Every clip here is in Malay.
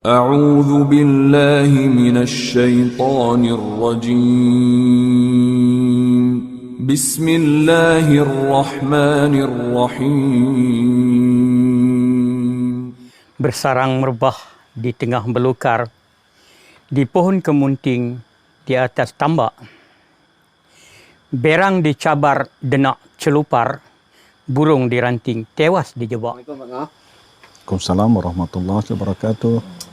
أعوذ بالله من الشيطان الرجيم بسم الله الرحمن الرحيم. Bersarang merbah di tengah belukar, di pohon kemunting, di atas tambak. Berang dicabar, denak celupar, burung diranting, tewas dijebak. Waalaikumsalam warahmatullahi wabarakatuh.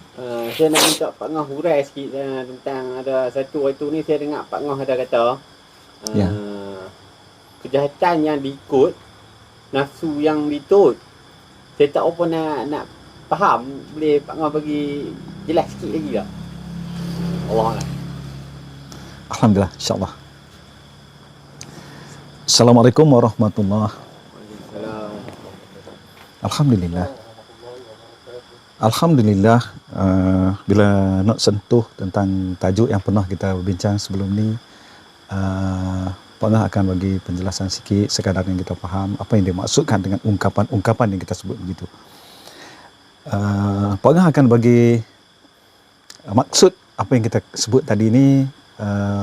Saya nak minta Pak Ngah hurai sikit tentang ada satu waktu ni saya dengar Pak Ngah ada kata Ya. kejahatan yang diikut, nafsu yang ditut. Saya tak apa nak faham. Boleh Pak Ngah bagi jelas sikit lagi tak? Allah Allah. Alhamdulillah, insyaAllah. Assalamualaikum warahmatullahi wabarakatuh. Alhamdulillah. Alhamdulillah, bila nak sentuh tentang tajuk yang pernah kita bincang sebelum ni, Pak Ngah akan bagi penjelasan sikit sekadar yang kita faham apa yang dimaksudkan dengan ungkapan-ungkapan yang kita sebut begitu. Pak Ngah akan bagi maksud apa yang kita sebut tadi ni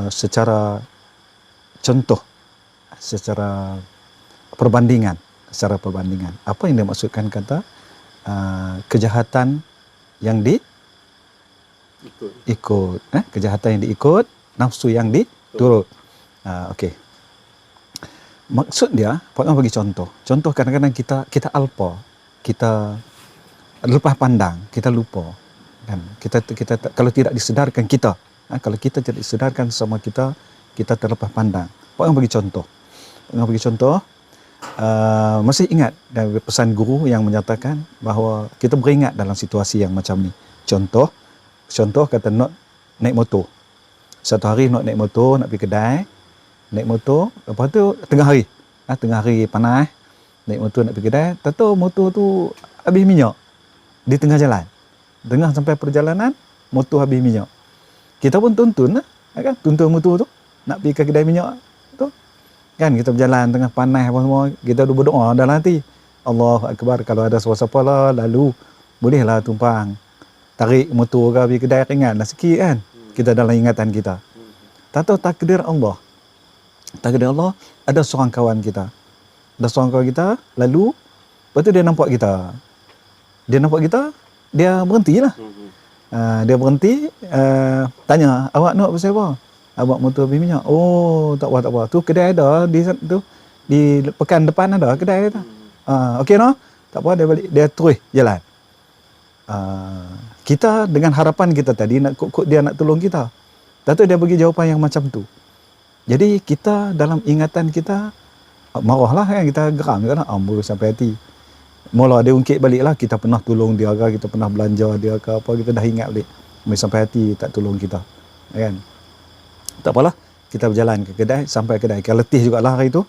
secara contoh, secara perbandingan. Apa yang dimaksudkan kata kejahatan yang diikut, kejahatan yang diikut, nafsu yang diturut. Okey. Maksud dia, Pak Ngah bagi contoh. Contoh kadang-kadang kita alpa, kita lepas pandang, kita lupa. Kan? Kita kalau tidak disedarkan kita, kalau kita tidak disedarkan sama kita terlepas pandang. Pak Ngah bagi contoh. Masih ingat dari pesan guru yang menyatakan bahawa kita beringat dalam situasi yang macam ni. Contoh kata nak naik motor. Satu hari nak naik motor, nak pergi kedai, naik motor, lepas tu tengah hari panas, naik motor nak pergi kedai, tak tahu motor tu habis minyak di tengah jalan. Tengah sampai perjalanan, motor habis minyak. Kita pun tuntun motor tu nak pergi ke kedai minyak tu. Kan kita berjalan tengah panas apa semua, kita berdoa dalam hati. Allahu Akbar, kalau ada siapa-siapa lah lalu bolehlah tumpang. Tarik motor ke pergi kedai ringanlah sikit kan. Kita dalam ingatan kita. Tak tahu takdir Allah. Takdir Allah, ada seorang kawan kita. Lalu lepas tu dia nampak kita. Dia berhentilah. Dia berhenti, tanya, awak nak pasal apa? Awak motor habis minyak. Oh, tak apa. Tu kedai ada di tu, di pekan depan ada kedai tu. Okey no? Tak apa, dia balik, dia terus jalan. Kita dengan harapan kita tadi nak kok dia nak tolong kita. Tak tahu dia bagi jawapan yang macam tu. Jadi kita dalam ingatan kita marahlah kan, kita geram kan, baru sampai hati. Mula dia ungkit baliklah, kita pernah tolong dia ke, kita pernah belanja dia ke apa, kita dah ingat balik. Sampai hati tak tolong kita. Kan? Tak apalah, kita berjalan ke kedai, sampai kedai. Kita letih jugalah hari tu.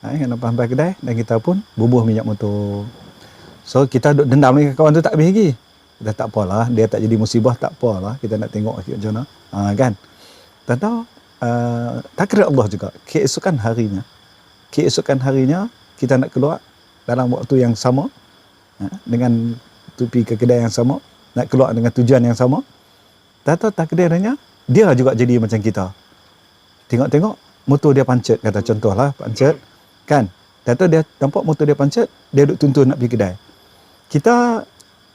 Sampai kedai dan kita pun bubuh minyak motor. So kita duk dendam lagi kawan tu tak habis lagi. Kita tak apalah, dia tak jadi musibah, tak apalah. Kita nak tengok sikit macam mana. Kan? Tak tahu, takdir Allah juga. Keesokan harinya, kita nak keluar dalam waktu yang sama, dengan tupi ke kedai yang sama, nak keluar dengan tujuan yang sama. Tak tahu takdirnya, dia juga jadi macam kita. Tengok-tengok, motor dia pancet, kata contohlah, pancet. Kan? Tak tahu dia nampak motor dia pancet, dia duduk tuntun nak pergi kedai.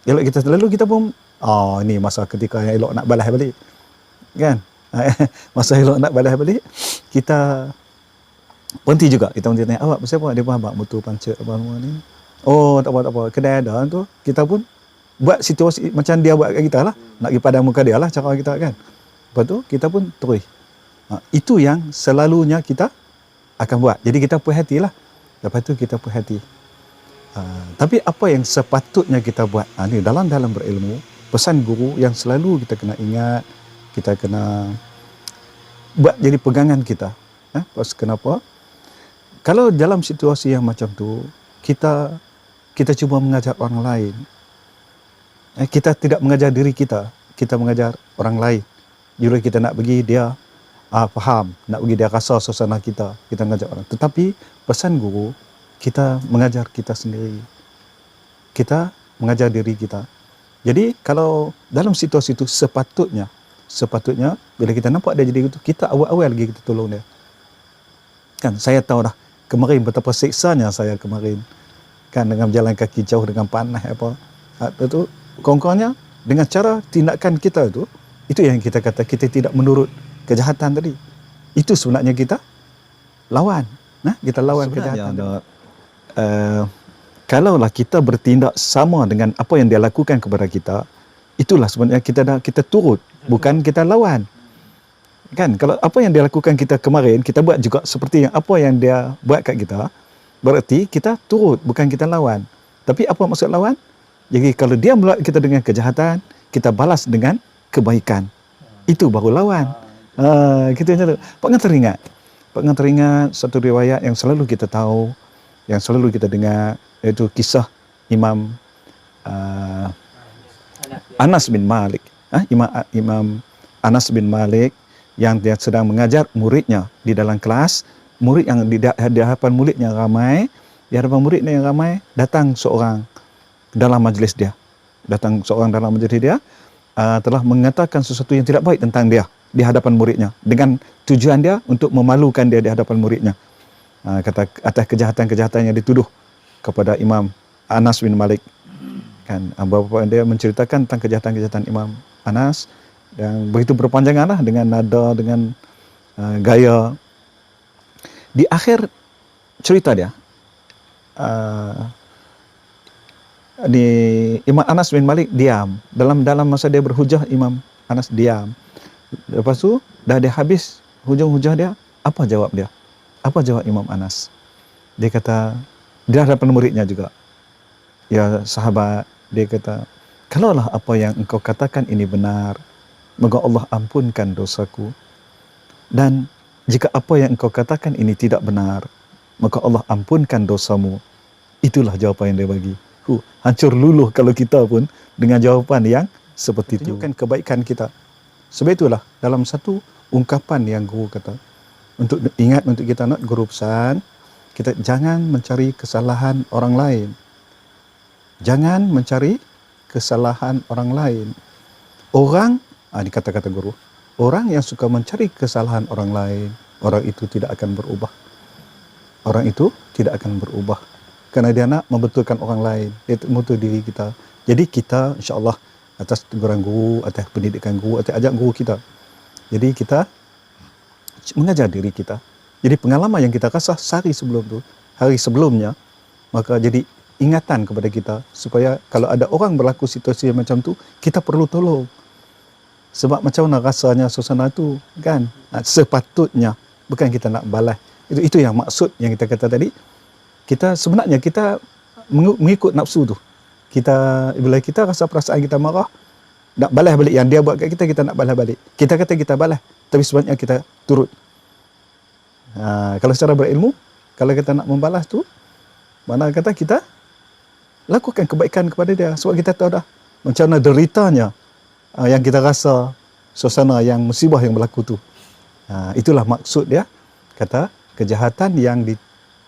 Elok kita selalu, kita pun, ini masa ketika yang elok nak balas balik. Kan? Masa elok nak balas balik, kita berhenti juga. Kita berhenti tanya, awak pasal apa? Dia pun abang motor pancet apa semua ni. Oh, tak apa. Kedai ada tu, kita pun buat situasi macam dia buat kat kita lah. Nak pergi padam muka dia lah cara kita kan. Lepas tu, kita pun terus. Itu yang selalunya kita akan buat. Jadi kita perhatilah. Lepas tu kita perhati. Tapi apa yang sepatutnya kita buat? Ni dalam berilmu, pesan guru yang selalu kita kena ingat, kita kena buat jadi pegangan kita. Kenapa? Kalau dalam situasi yang macam tu, kita cuba mengajar orang lain. Kita tidak mengajar diri kita, kita mengajar orang lain. Jika kita nak bagi dia faham, nak bagi dia rasa suasana kita mengajar orang. Tetapi pesan guru, kita mengajar kita sendiri. Kita mengajar diri kita. Jadi kalau dalam situasi itu sepatutnya bila kita nampak dia jadi itu, kita awal-awal lagi kita tolong dia. Kan saya tahu dah kemarin betapa siksanya saya kemarin. Kan dengan jalan kaki jauh dengan panas apa. Itu kongkongnya dengan cara tindakan kita itu yang kita kata kita tidak menurut kejahatan tadi. Itu sebenarnya kita lawan. Nah, kita lawan kejahatan. Kalaulah kita bertindak sama dengan apa yang dia lakukan kepada kita, itulah sebenarnya kita turut, bukan kita lawan. Kan kalau apa yang dia lakukan kita kemarin, kita buat juga seperti yang apa yang dia buat kat kita, berarti kita turut, bukan kita lawan. Tapi apa maksud lawan? Jadi kalau dia melawan kita dengan kejahatan, kita balas dengan kebaikan. Itu baru lawan. Kita macam tu. Pak Ngan teringat satu riwayat yang selalu kita tahu, yang selalu kita dengar, iaitu kisah Imam Anas bin Malik. Imam Anas bin Malik yang dia sedang mengajar muridnya di dalam kelas, murid yang di hadapan muridnya ramai, datang seorang dalam majlis dia. Telah mengatakan sesuatu yang tidak baik tentang dia di hadapan muridnya dengan tujuan dia untuk memalukan dia di hadapan muridnya. Kata atas kejahatan-kejahatan yang dituduh kepada Imam Anas bin Malik. Kan beberapa dia menceritakan tentang kejahatan-kejahatan Imam Anas dan begitu berpanjangan lah dengan nada, dengan gaya. Di akhir cerita dia, di Imam Anas bin Malik diam. Dalam masa dia berhujah, Imam Anas diam. Lepas tu dah dia habis hujah-hujah dia, apa jawab dia? Apa jawab Imam Anas? Dia kata, dia hadapan muridnya juga. Ya sahabat, dia kata, kalaulah apa yang engkau katakan ini benar, maka Allah ampunkan dosaku. Dan jika apa yang engkau katakan ini tidak benar, maka Allah ampunkan dosamu. Itulah jawapan yang dia bagi. Hancur luluh kalau kita pun dengan jawapan yang seperti itu. Tunjukkan kebaikan kita. Sebab itulah dalam satu ungkapan yang guru kata, untuk ingat, untuk kita nak guru pesan, kita jangan mencari kesalahan orang lain. Jangan mencari kesalahan orang lain. Orang, ini kata-kata guru, orang yang suka mencari kesalahan orang lain, orang itu tidak akan berubah. Orang itu tidak akan berubah. Kerana dia nak membetulkan orang lain. Dia membetul diri kita. Jadi kita, insyaAllah, atas teguran guru, atas pendidikan guru, atas ajak guru kita. Jadi kita mengajar diri kita. Jadi pengalaman yang kita rasa sehari sebelum tu, hari sebelumnya, maka jadi ingatan kepada kita supaya kalau ada orang berlaku situasi macam tu, kita perlu tolong. Sebab macam mana rasanya suasana tu, kan? Sepatutnya, bukan kita nak balas. Itu yang maksud yang kita kata tadi. Kita sebenarnya kita mengikut nafsu tu. Bila kita rasa perasaan kita marah, nak balas balik yang dia buat kat kita, kita nak balas balik. Kita kata kita balas, tapi sebenarnya kita turut. Kalau secara berilmu, kalau kita nak membalas tu, mana kata kita lakukan kebaikan kepada dia. Sebab kita tahu dah macam mana deritanya yang kita rasa suasana yang musibah yang berlaku tu. Itulah maksud dia. Kata kejahatan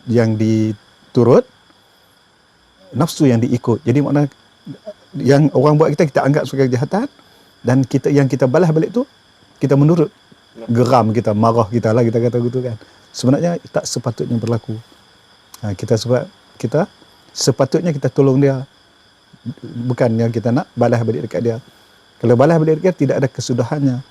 yang diturut, nafsu yang diikut. Jadi makna yang orang buat kita anggap sebagai kejahatan, dan yang kita balas balik tu, kita menurut geram kita, marah kita lah, kita kata gitu kan. Sebenarnya tak sepatutnya berlaku. Kita sepatutnya kita tolong dia, bukan yang kita nak balas balik dekat dia. Kalau balas balik dekat tidak ada kesudahannya.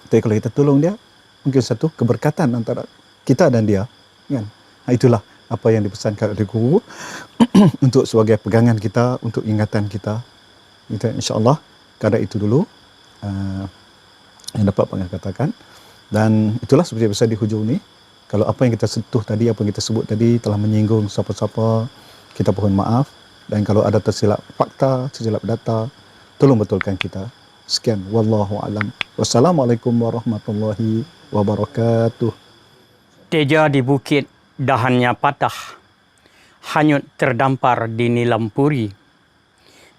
Tapi kalau kita tolong dia, mungkin satu keberkatan antara kita dan dia, kan. Itulah apa yang dipesankan oleh guru untuk sebagai pegangan kita, untuk ingatan kita. Kita insya-Allah kadar itu dulu yang dapat Pak Ngan katakan. Dan itulah seperti biasa di hujung ni, kalau apa yang kita sentuh tadi, apa yang kita sebut tadi telah menyinggung siapa-siapa, kita mohon maaf. Dan kalau ada tersilap fakta, tersilap data, tolong betulkan kita. Sekian, wallahu alam. Wassalamualaikum warahmatullahi wabarakatuh. Teja di bukit dahannya patah, hanyut terdampar di nilam puri.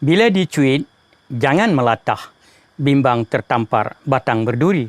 Bila dicuit, jangan melatah, bimbang tertampar batang berduri.